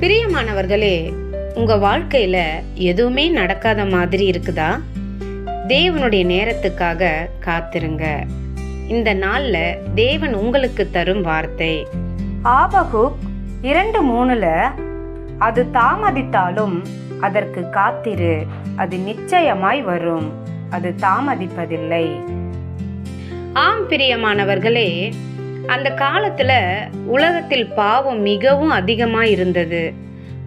பிரியமானவர்களே, உங்க வாழ்க்கையில எதுவுமே நடக்காத மாதிரி இருக்குதா? தேவனுடைய நேரத்துக்காக காத்திருங்க. இந்த நாள்ல தேவன் உங்களுக்கு தரும் வார்த்தை ஆபகுக் 2:3 அது தாமதித்தாலும் அதற்கு காத்திரு, அது நிச்சயமாய் வரும், அது தாமதிப்பதில்லை. ஆம் பிரியமானவர்களே, அந்த காலத்துல உலகத்தில் பாவம் மிகவும் அதிகமா இருந்தது.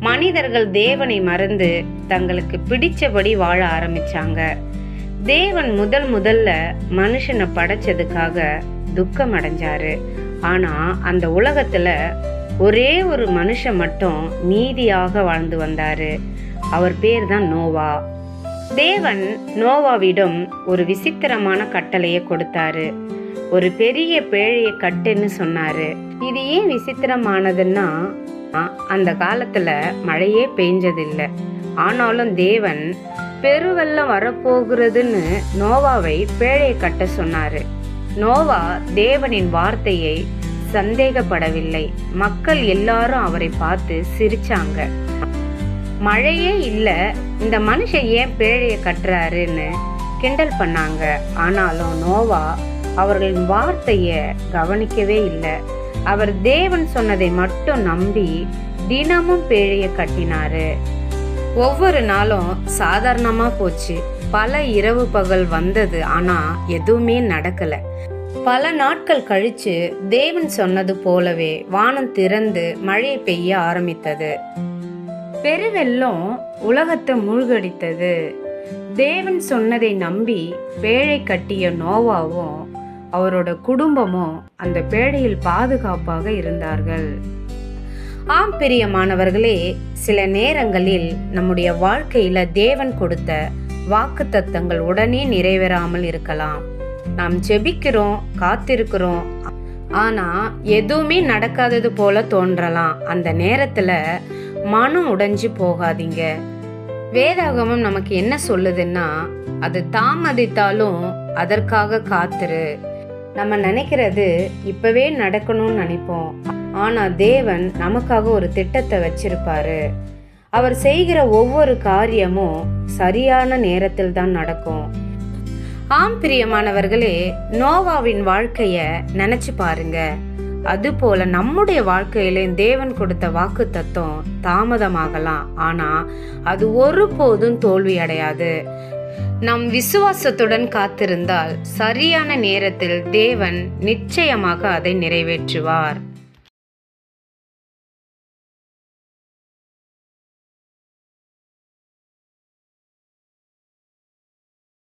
மனிதர்கள் தேவனை மறந்து தங்களுக்கு பிடிச்சபடி வாழ ஆரம்பிச்சாங்க. தேவன் முதல்ல மனுஷனை படைச்சதுக்காக துக்கம் அடைஞ்சாரு. ஆனா அந்த உலகத்துல ஒரே ஒரு மனுஷன் மட்டும் நீதியாக வாழ்ந்து வந்தாரு. அவர் பேர் தான் நோவா. தேவன் நோவாவிடம் ஒரு விசித்திரமான கட்டளையை கொடுத்தாரு. ஒரு பெரிய பேழையை கட்டுன்னு சொன்னாரு. இது ஏன் விசித்திரமானதுன்னா, அந்த காலத்துல மழையே பெஞ்சதில்லை. ஆனாலும் தேவன் பெருவெள்ளம் வரப்போகிறதுன்னு நோவாவை பேழையை கட்ட சொன்னாரு. நோவா தேவனின் வார்த்தையை சந்தேகப்படவில்லை. மக்கள் எல்லாரும் அவரை பார்த்து சிரிச்சாங்க. மழையே இல்ல, இந்த மனுஷன் ஏன் பேழையை கட்டுறாருன்னு கிண்டல் பண்ணாங்க. ஆனாலும் நோவா அவர்களின் வார்த்தைய கவனிக்கவே இல்லை. அவர் தேவன் சொன்னதை மட்டும் நம்பி தினமும் பேழைய கட்டினாரு. ஒவ்வொரு நாளும் சாதாரணமா போச்சு. பல இரவு பகல் வந்தது, ஆனா எதுவுமே நடக்கல. பல நாட்கள் கழிச்சு தேவன் சொன்னது போலவே வானம் திறந்து மழை பெய்ய ஆரம்பித்தது. பெருவெள்ளம் உலகத்தை மூழ்கடித்தது. தேவன் சொன்னதை நம்பி பேழை கட்டிய நோவாவும் அவரோட குடும்பமும் அந்த பேழையில் பாதுகாப்பாக இருந்தார்கள். ஆம் பிரியமானவர்களே, சில நேரங்களில் நம்முடைய வாழ்க்கையில தேவன் கொடுத்த வாக்குத்தத்தங்கள் உடனே நிறைவேறாமல் இருக்கலாம். நாம் ஜெபிக்கிறோம், காத்திருக்கிறோம், ஆனா எதுவுமே நடக்காதது போல தோன்றலாம். அந்த நேரத்துல மனம் உடைஞ்சு போகாதீங்க. வேதாகமம் நமக்கு என்ன சொல்லுதுன்னா, அது தாமதித்தாலும் அதற்காக காத்திரு. நம்ம நினைக்கிறது இப்பவே நடக்கணும்னு நினைப்போம். ஆனா தேவன் நமக்காக ஒரு திட்டத்தை வச்சிருப்பாரு. அவர் செய்கிற ஒவ்வொரு காரியமும் சரியான நேரத்தில் தான் நடக்கும். ஆம் பிரியமானவர்களே, நோவாவின் வாழ்க்கைய நினைச்சு பாருங்க. அது போல நம்முடைய வாழ்க்கையில தேவன் கொடுத்த வாக்கு தத்துவம் தாமதமாகலாம், ஆனா அது ஒருபோதும் தோல்வி அடையாது. நம் விசுவாசத்துடன் காத்திருந்தால் சரியான நேரத்தில் தேவன் நிச்சயமாக அதை நிறைவேற்றுவார்.